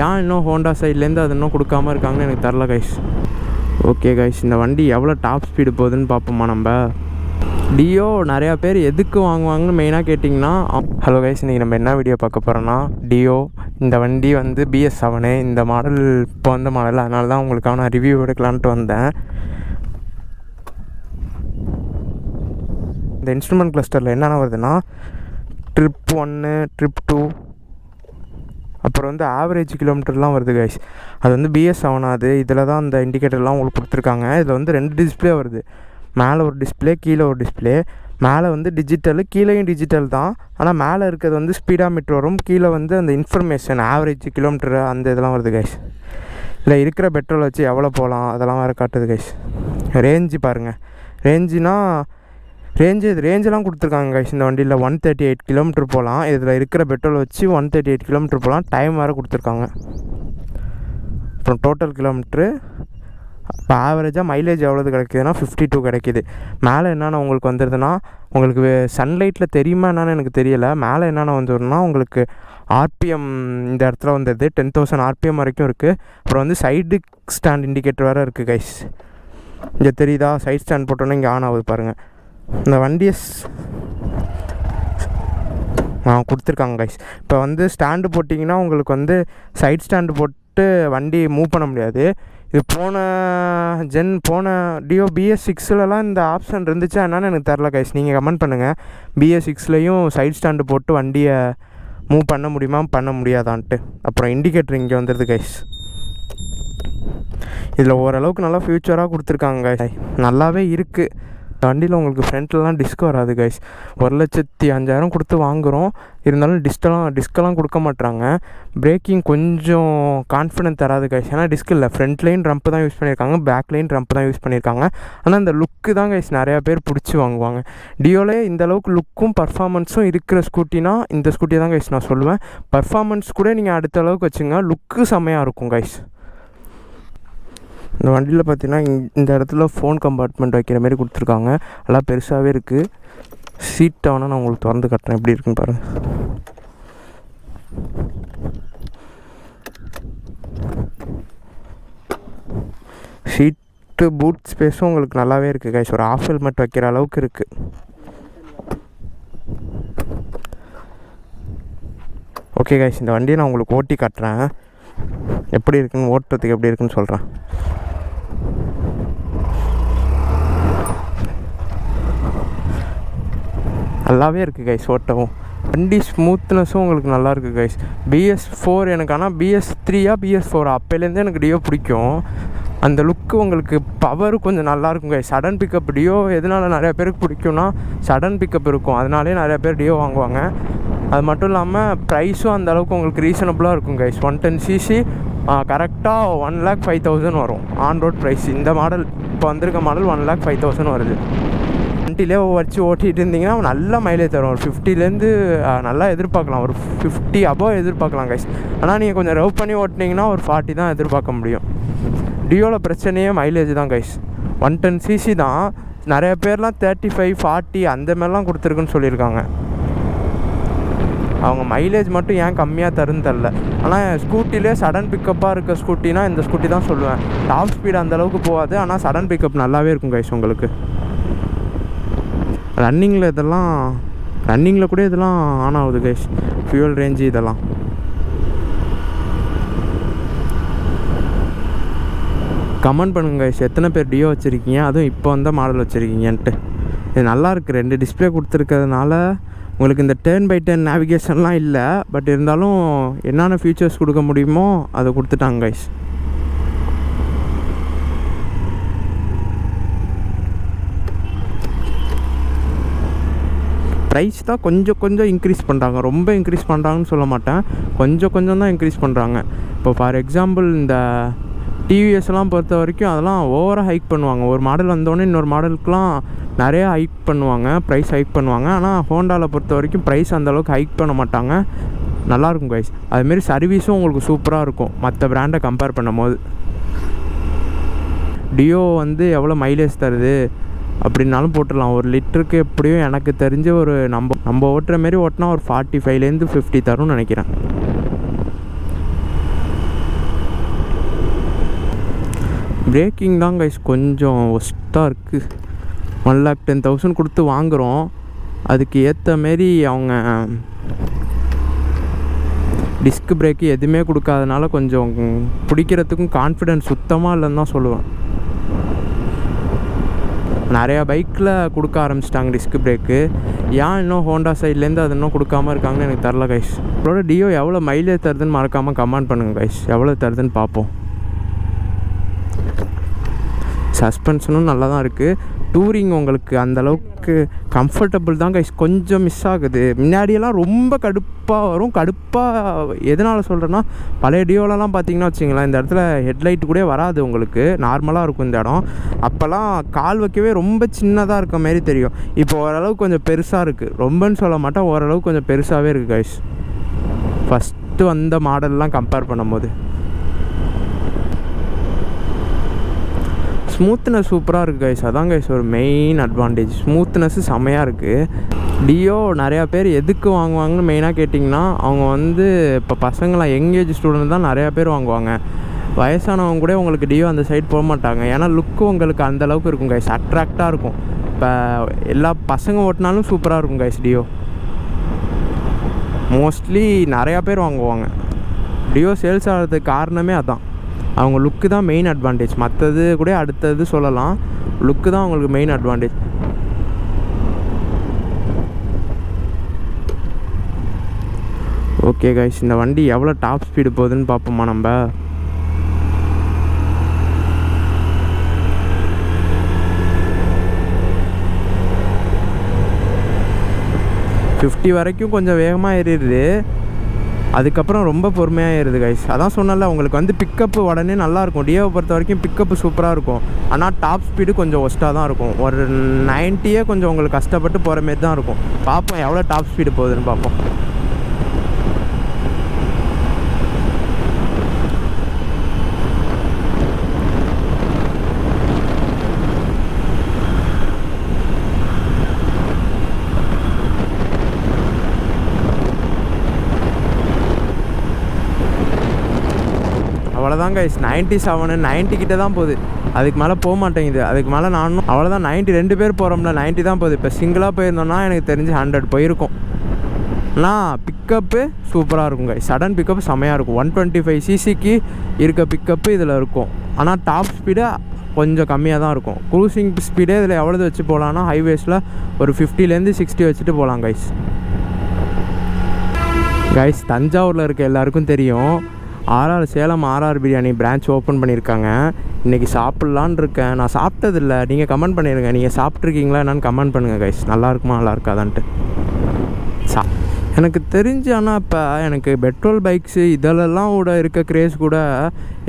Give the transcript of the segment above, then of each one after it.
ஏன் இன்னும் ஹோண்டா சைட்லேருந்து அது இன்னும் கொடுக்காமல் இருக்காங்கன்னு எனக்கு தெரில கைஸ். ஓகே கைஸ், இந்த வண்டி எவ்வளோ டாப் ஸ்பீடு போகுதுன்னு பார்ப்போமா நம்ம. டியோ நிறையா பேர் எதுக்கு வாங்குவாங்கன்னு மெயினாக கேட்டிங்கன்னா. ஹலோ கைஸ், இன்றைக்கி நம்ம என்ன வீடியோ பார்க்க போகிறோன்னா டியோ. இந்த வண்டி வந்து BS7 இந்த மாடல் இப்போ வந்த மாடல், அதனால தான் உங்களுக்கான ரிவ்யூ எடுக்கலான்ட்டு வந்தேன். இந்த இன்ஸ்ட்ருமெண்ட் கிளஸ்டரில் என்னென்ன வருதுன்னா ட்ரிப் 1, ட்ரிப் 2, அப்புறம் வந்து ஆவரேஜ் கிலோமீட்டர்லாம் வருது கைஸ். அது வந்து BS7 அது. இதில் தான் அந்த இண்டிகேட்டர்லாம் உங்களுக்கு கொடுத்துருக்காங்க. இதில் வந்து 2 டிஸ்பிளே வருது. மேலே ஒரு டிஸ்பிளே, கீழே ஒரு டிஸ்பிளே. மேலே வந்து டிஜிட்டலு, கீழேயும் டிஜிட்டல் தான். ஆனால் மேலே இருக்கிறது வந்து ஸ்பீடாமீட்டர் வரும், கீழே வந்து அந்த இன்ஃபர்மேஷன் ஆவரேஜ் கிலோமீட்டரு அந்த இதெல்லாம் வருது கைஸ். இல்லை இருக்கிற பெட்ரோல் வச்சு எவ்வளோ போகலாம் அதெல்லாம் வேறு காட்டுது கைஸ். ரேஞ்சு பாருங்கள், ரேஞ்செலாம் கொடுத்துருக்காங்க கைஸ். இந்த வண்டியில் 138 கிலோமீட்டர் போகலாம். இதில் இருக்கிற பெட்ரோல் வச்சு 138 கிலோமீட்டர் போகலாம். டைம் வேறு கொடுத்துருக்காங்க. அப்புறம் டோட்டல் கிலோமீட்ரு இப்போ ஆவரேஜாக மைலேஜ் எவ்வளோது கிடைக்குதுன்னா 52 கிடைக்கிது. மேலே என்னென்ன உங்களுக்கு வந்துடுதுன்னா, உங்களுக்கு சன்லைட்டில் தெரியுமா என்னென்னு எனக்கு தெரியலை. மேலே என்னென்ன வந்துடும்னா உங்களுக்கு ஆர்பிஎம் இந்த இடத்துல வந்துடுது. 10,000 ஆர்பிஎம் வரைக்கும் இருக்குது. அப்புறம் வந்து சைடு ஸ்டாண்ட் இண்டிகேட்டர் வேறு இருக்குது கைஸ். இங்கே தெரியுதா, சைட் ஸ்டாண்ட் போட்டோன்னே இங்கே ஆன் ஆகுது பாருங்கள். இந்த வண்டியை கொடுத்துருக்காங்க கைஸ். இப்போ வந்து ஸ்டாண்டு போட்டிங்கன்னா உங்களுக்கு வந்து சைட் ஸ்டாண்டு போட்டு வண்டி மூவ் பண்ண முடியாது. இது போன டியோ BS6லலாம் இந்த ஆப்ஷன் இருந்துச்சா என்னன்னு எனக்கு தெரில கைஸ். நீங்கள் கமெண்ட் பண்ணுங்கள். BS6லேயும் சைட் ஸ்டாண்டு போட்டு வண்டியை மூவ் பண்ண முடியுமா பண்ண முடியாதான்ட்டு. அப்புறம் இண்டிகேட்டர் இங்கே வந்துடுது கைஸ். இதில் ஓரளவுக்கு நல்லா ஃப்யூச்சராக கொடுத்துருக்காங்க கைஸ். நல்லாவே இருக்குது. வண்டியில் உங்களுக்கு ஃப்ரண்ட்லலாம் டிஸ்க் வராது கைஸ். 1,05,000 கொடுத்து வாங்குகிறோம். இருந்தாலும் டிஸ்கெல்லாம் கொடுக்க மாட்டாங்க. பிரேக்கிங் கொஞ்சம் கான்ஃபிடென்ட் தராது கைஸ். ஏன்னா டிஸ்க் இல்லை, ஃப்ரண்ட்லேயும் ரம்ப்பு தான் யூஸ் பண்ணியிருக்காங்க, பேக்லேயும் ரம்ப்பு தான் யூஸ் பண்ணியிருக்காங்க. ஆனால் இந்த லுக்கு தான் கைஸ் நிறையா பேர் பிடிச்சி வாங்குவாங்க. டியோலே இந்த அளவுக்கு லுக்கும் பர்ஃபார்மன்ஸும் இருக்கிற ஸ்கூட்டினா இந்த ஸ்கூட்டி தான் கைஸ் நான் சொல்லுவேன். பர்ஃபார்மன்ஸ் கூட நீங்கள் அடுத்த அளவுக்கு வச்சுங்க, லுக்கு செம்மையாக இருக்கும் கைஸ். இந்த வண்டியில் பார்த்தீங்கன்னா இந்த இடத்துல ஃபோன் கம்பார்ட்மெண்ட் வைக்கிற மாதிரி கொடுத்துருக்காங்க. எல்லாம் பெருசாகவே இருக்குது. சீட்டை வேணால் நான் உங்களுக்கு திறந்து காட்டுறேன் எப்படி இருக்குன்னு பாருங்கள். சீட்டு பூட் ஸ்பேஸும் உங்களுக்கு நல்லாவே இருக்குது கைஸ். ஒரு ஆஃப் ஹெல்மெட் வைக்கிற அளவுக்கு இருக்குது. ஓகே கைஸ், இந்த வண்டியை நான் உங்களுக்கு ஓட்டி காட்டுறேன். எப்படி இருக்குன்னு, ஓட்டுறதுக்கு எப்படி இருக்குன்னு சொல்கிறேன். நல்லாவே இருக்குது கைஸ் ஓட்டவும். வண்டி ஸ்மூத்னஸும் உங்களுக்கு நல்லா இருக்குது கைஸ். BS4 எனக்கு, ஆனால் BS3 BS4 அப்போலேருந்தே எனக்கு டியோ பிடிக்கும். அந்த லுக்கு உங்களுக்கு பவர் கொஞ்சம் நல்லாயிருக்கும் கைஸ். சடன் பிக்கப் டியோ எதனால் நிறையா பேருக்கு பிடிக்கும்னா சடன் பிக்கப் இருக்கும், அதனாலே நிறையா பேர் டியோ வாங்குவாங்க. அது மட்டும் இல்லாமல் ப்ரைஸும் அந்தளவுக்கு உங்களுக்கு ரீசனபுளாக இருக்கும் கைஸ். 110cc கரெக்டாக 1,05,000 வரும் ஆன் ரோட் ப்ரைஸ். இந்த மாடல் இப்போ வந்திருக்க மாடல் 1,05,000 வருது. வண்டியிலே வச்சு ஓட்டிகிட்டு இருந்தீங்கன்னா நல்ல மைலேஜ் தரும். ஒரு 50லேருந்து நல்லா எதிர்பார்க்கலாம், ஒரு 50 அபோவ் எதிர்பார்க்கலாம் கைஸ். ஆனால் நீங்கள் கொஞ்சம் ரவ் பண்ணி ஓட்டினீங்கன்னா ஒரு 40 தான் எதிர்பார்க்க முடியும். டியோவில் பிரச்சனையே மைலேஜ் தான் கைஸ். 110cc தான். நிறைய பேர்லாம் 35, 40 அந்த மாதிரிலாம் கொடுத்துருக்குன்னு சொல்லியிருக்காங்க. அவங்க மைலேஜ் மட்டும் ஏன் கம்மியாக தருன்னு தெரில. ஆனால் ஸ்கூட்டிலே சடன் பிக்கப்பாக இருக்க ஸ்கூட்டினா இந்த ஸ்கூட்டி தான் சொல்லுவேன். டாப் ஸ்பீடு அந்தளவுக்கு போகாது, ஆனால் சடன் பிக்கப் நல்லாவே இருக்கும் கைஸ் உங்களுக்கு. ரன்னிங்கில் கூட இதெல்லாம் ஆன் ஆகுது கைஸ். ஃபியூல் ரேஞ்சு இதெல்லாம். கமெண்ட் பண்ணுங்க கைஸ், எத்தனை பேர் டியோ வச்சுருக்கீங்க, அதுவும் இப்போ வந்த மாடல் வச்சுருக்கீங்கன்ட்டு. இது நல்லாயிருக்கு. 2 டிஸ்பிளே கொடுத்துருக்கிறதுனால உங்களுக்கு இந்த டர்ன் பை டர்ன் நேவிகேஷன்லாம் இல்லை. பட் இருந்தாலும் என்னென்ன ஃபீச்சர்ஸ் கொடுக்க முடியுமோ அதை கொடுத்துட்டாங்க கைஸ். ப்ரைஸ் தான் கொஞ்சம் இன்க்ரீஸ் பண்ணுறாங்க. ரொம்ப இன்க்ரீஸ் பண்ணுறாங்கன்னு சொல்ல மாட்டேன், கொஞ்சம் தான் இன்க்ரீஸ் பண்ணுறாங்க. இப்போ ஃபார் எக்ஸாம்பிள் இந்த டிவிஎஸ்லாம் பொறுத்த வரைக்கும் அதெல்லாம் ஓவராக ஹைக் பண்ணுவாங்க. ஒரு மாடல் வந்தோடனே இன்னொரு மாடலுக்குலாம் நிறையா ஹைக் பண்ணுவாங்க, ப்ரைஸ் ஹைக் பண்ணுவாங்க. ஆனால் ஹோண்டாவில் பொறுத்த வரைக்கும் ப்ரைஸ் அந்தளவுக்கு ஹைக் பண்ண மாட்டாங்க. நல்லாயிருக்கும் கைஸ். அதுமாரி சர்வீஸும் உங்களுக்கு சூப்பராக இருக்கும் மற்ற பிராண்டை கம்பேர் பண்ணும் போது. டியோ வந்து எவ்வளோ மைலேஜ் தருது அப்படின்னாலும் போட்டுடலாம். 1 லிட்டருக்கு எப்படியும் எனக்கு தெரிஞ்ச ஒரு நம்ம ஓட்டுற மாரி ஓட்டினா ஒரு 45லேருந்து 50 தரும்னு நினைக்கிறேன். பிரேக்கிங் தான் கைஸ் கொஞ்சம் ஒஸ்ட்டாக இருக்குது. 1,10,000 கொடுத்து வாங்குகிறோம், அதுக்கு ஏற்ற மாரி அவங்க டிஸ்க் பிரேக்கு எதுவுமே கொடுக்காதனால கொஞ்சம் பிடிக்கிறதுக்கும் கான்ஃபிடென்ஸ் சுத்தமாக இல்லைன்னு தான் சொல்லுவேன். நிறையா பைக்கில் கொடுக்க ஆரம்பிச்சிட்டாங்க டிஸ்க் பிரேக்கு. ஏன் இன்னும் ஹோண்டா சைட்லேருந்து அது இன்னும் கொடுக்காமல் இருக்காங்கன்னு எனக்கு தெரில கைஸ். இதோட டியோ எவ்வளோ மைலேஜ் தருதுன்னு மறக்காமல் கமெண்ட் பண்ணுங்கள் கைஸ். எவ்வளோ தருதுன்னு பார்ப்போம். சஸ்பென்ஷனும் நல்லா தான் இருக்குது. டூரிங் உங்களுக்கு அந்தளவுக்கு கம்ஃபர்டபுள் தான் கைஸ். கொஞ்சம் மிஸ் ஆகுது. முன்னாடியெல்லாம் ரொம்ப கடுப்பாக வரும். கடுப்பாக எதனால் சொல்கிறேன்னா, பழைய டியோலலாம் பார்த்தீங்கன்னா வச்சிங்களேன், இந்த இடத்துல ஹெட்லைட்டு கூட வராது, உங்களுக்கு நார்மலாக இருக்கும் இந்த இடம். அப்போல்லாம் கால் வைக்கவே ரொம்ப சின்னதாக இருக்க மாரி தெரியும். இப்போ ஓரளவுக்கு கொஞ்சம் பெருசாக இருக்குது. ரொம்பன்னு சொல்ல மாட்டேன், ஓரளவுக்கு கொஞ்சம் பெருசாகவே இருக்குது கைஸ், ஃபஸ்ட்டு வந்த மாடல்லாம் கம்பேர் பண்ணும்போது. ஸ்மூத்னஸ் சூப்பராக இருக்குது கைஸ். அதான் கைஸ் ஒரு மெயின் அட்வான்டேஜ். ஸ்மூத்னஸ்ஸு செமையாக இருக்குது. டியோ நிறையா பேர் எதுக்கு வாங்குவாங்கன்னு மெயினாக கேட்டிங்கன்னா, அவங்க வந்து இப்போ பசங்களாம் யங் ஸ்டூடெண்ட் தான் நிறையா பேர் வாங்குவாங்க. வயசானவங்க கூட உங்களுக்கு டியோ அந்த சைட் போக மாட்டாங்க. ஏன்னா லுக்கு உங்களுக்கு அந்தளவுக்கு இருக்கும் கைஸ், அட்ராக்டாக இருக்கும். இப்போ எல்லா பசங்க ஓட்டினாலும் சூப்பராக இருக்கும் கைஸ் டியோ. மோஸ்ட்லி நிறையா பேர் வாங்குவாங்க. டியோ சேல்ஸ் ஆகிறதுக்கு காரணமே அதான். அவங்க லுக்கு தான் மெயின் அட்வான்டேஜ். மற்றது கூட அடுத்தது சொல்லலாம், லுக்கு தான் அவங்களுக்கு மெயின் அட்வான்டேஜ். ஓகே கைஸ், இந்த வண்டி எவ்வளோ டாப் ஸ்பீடு போகுதுன்னு பார்ப்போமா நம்ம. வரைக்கும் கொஞ்சம் வேகமாக ஏறிடுது, அதுக்கப்புறம் ரொம்ப பொறுமையாக ஏறுது கைஸ். அதான் சொன்னல, உங்களுக்கு வந்து பிக்கப்பு உடனே நல்லாயிருக்கும். டியோவை பொறுத்த வரைக்கும் பிக்கப்பு சூப்பராக இருக்கும். ஆனால் டாப் ஸ்பீடு கொஞ்சம் ஒஸ்ட்டாக தான் இருக்கும். ஒரு 90 கொஞ்சம் உங்களுக்கு கஷ்டப்பட்டு போகிற மாரி தான் இருக்கும். பார்ப்போம் எவ்வளோ டாப் ஸ்பீடு போகுதுன்னு பார்ப்போம். அவ்வளோதான் கைஸ், 97 90 கிட்ட தான் போகுது. அதுக்கு மேலே போக மாட்டேங்குது. அதுக்கு மேலே நானும் அவ்வளோதான். 90 2 பேர் போகிறோம்ல, 90 தான் போகுது. இப்போ சிங்கிளாக போயிருந்தோன்னா எனக்கு தெரிஞ்சு 100 போயிருக்கும். ஆனால் பிக்கப்பு சூப்பராக இருக்கும் கைஸ். சடன் பிக்கப்பு செமையாக இருக்கும். 125 சிசிக்கு இருக்க பிக்கப்பு இதில் இருக்கும். ஆனால் டாப் ஸ்பீடு கொஞ்சம் கம்மியாக தான் இருக்கும். க்ரூசிங் ஸ்பீடே இதில் எவ்வளோ வச்சு போகலான்னா, ஹைவேஸில் ஒரு 50லேருந்து 60 வச்சுட்டு போகலாம் கைஸ். கைஸ், தஞ்சாவூரில் இருக்க எல்லாருக்கும் தெரியும், Salem RR biryani branch open பண்ணியிருக்காங்க. இன்றைக்கி சாப்பிட்லான் இருக்கேன். நான் சாப்பிட்டதில்லை, நீங்கள் கமெண்ட் பண்ணிடுங்க. நீங்கள் சாப்பிட்ருக்கீங்களா என்னன்னு கமெண்ட் பண்ணுங்கள் கைஸ். நல்லா இருக்குமா நல்லா இருக்காதான்ட்டு. எனக்கு தெரிஞ்சு, ஆனால் இப்போ எனக்கு பெட்ரோல் பைக்ஸு இதெல்லாம் கூட இருக்க க்ரேஸ் கூட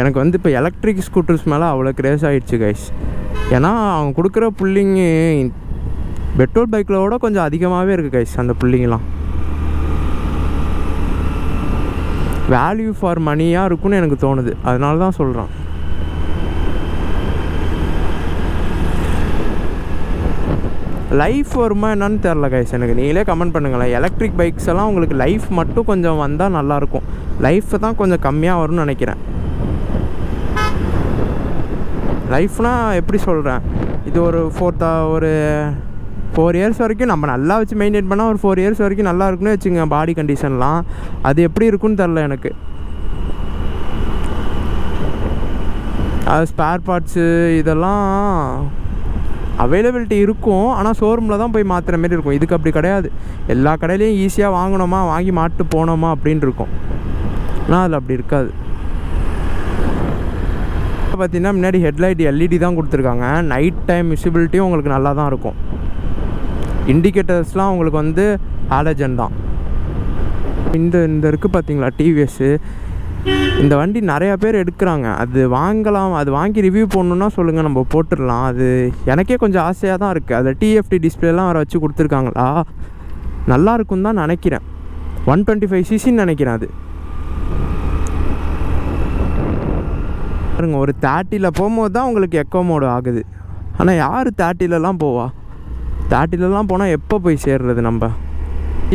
எனக்கு வந்து இப்போ எலக்ட்ரிக் ஸ்கூட்டர்ஸ் மேலே அவ்வளோ க்ரேஸ் ஆகிடுச்சு கைஸ். ஏன்னா அவங்க கொடுக்குற புல்லிங்கு பெட்ரோல் பைக்கில் கூட கொஞ்சம் அதிகமாகவே இருக்குது கைஸ். அந்த புல்லிங்கெலாம் வேல்யூ ஃபார் மணியாக இருக்குன்னு எனக்கு தோணுது. அதனால தான் சொல்கிறேன். லைஃப் வருமா என்னன்னு தெரில கைஸ் எனக்கு. நீங்களே கமெண்ட் பண்ணுங்களேன். எலக்ட்ரிக் பைக்ஸ் எல்லாம் உங்களுக்கு லைஃப் மட்டும் கொஞ்சம் வந்தால் நல்லாயிருக்கும். லைஃப் தான் கொஞ்சம் கம்மியாக வரும்னு நினைக்கிறேன். லைஃப்னால் எப்படி சொல்கிறேன், இது ஒரு 4 இயர்ஸ் வரைக்கும் நம்ம நல்லா வச்சு மெயின்டைன் பண்ணால் ஒரு 4 இயர்ஸ் வரைக்கும் நல்லா இருக்குன்னு வச்சுங்க. பாடி கண்டிஷன்லாம் அது எப்படி இருக்குன்னு தெரில எனக்கு. அது ஸ்பேர் பார்ட்ஸு இதெல்லாம் அவைலபிலிட்டி இருக்கும், ஆனால் ஷோரூமில் தான் போய் மாற்றுற மாரி இருக்கும். இதுக்கு அப்படி கிடையாது. எல்லா கடையிலையும் ஈஸியாக வாங்கினோமா வாங்கி மாட்டு போனோமா அப்படின்னு இருக்கும். ஆனால் அதில் அப்படி இருக்காது. பார்த்திங்கன்னா முன்னாடி ஹெட்லைட் எல்இடி தான் கொடுத்துருக்காங்க. நைட் டைம் விசிபிலிட்டியும் உங்களுக்கு நல்லா தான் இருக்கும். இண்டிகேட்டர்ஸ்லாம் உங்களுக்கு வந்து ஹாலஜன் தான். இந்த இருக்குது பார்த்தீங்களா டிவிஎஸ்ஸு. இந்த வண்டி நிறையா பேர் எடுக்கிறாங்க. அது வாங்கலாம், அது வாங்கி ரிவ்யூ போடணுன்னா சொல்லுங்கள், நம்ம போட்டுடலாம். அது எனக்கே கொஞ்சம் ஆசையாக தான் இருக்குது. அதில் டிஎஃப்டி டிஸ்பிளேலாம் வர வச்சு கொடுத்துருக்காங்களா, நல்லாயிருக்கும் தான் நினைக்கிறேன். 125 சிசின்னு நினைக்கிறேன். அது பாருங்க, ஒரு 30ல் போகும்போது தான் உங்களுக்கு எக்கோ மோடு ஆகுது. ஆனால் யார் 30லலாம் போவா? 30லலாம் போனால் எப்போ போய் சேர்றது? நம்ம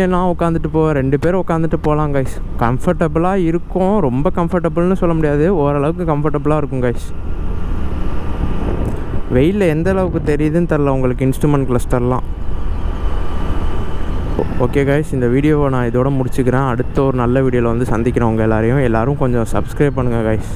ஏன்னா உட்காந்துட்டு 2 பேர் உட்காந்துட்டு போகலாம் கைஸ். கம்ஃபர்டபுளாக இருக்கும். ரொம்ப கம்ஃபர்டபுள்னு சொல்ல முடியாது, ஓரளவுக்கு கம்ஃபர்டபுளாக இருக்கும் கைஸ். வெயிலில் எந்த அளவுக்கு தெரியுதுன்னு தெரில உங்களுக்கு இன்ஸ்ட்ருமெண்ட் கிளஸ்டர்லாம். ஓகே கைஸ், இந்த வீடியோவை நான் இதோட முடிச்சுக்கிறேன். அடுத்த ஒரு நல்ல வீடியோவில் வந்து சந்திக்கிறேன் உங்கள் எல்லோரும் கொஞ்சம் சப்ஸ்கிரைப் பண்ணுங்கள் கைஸ்.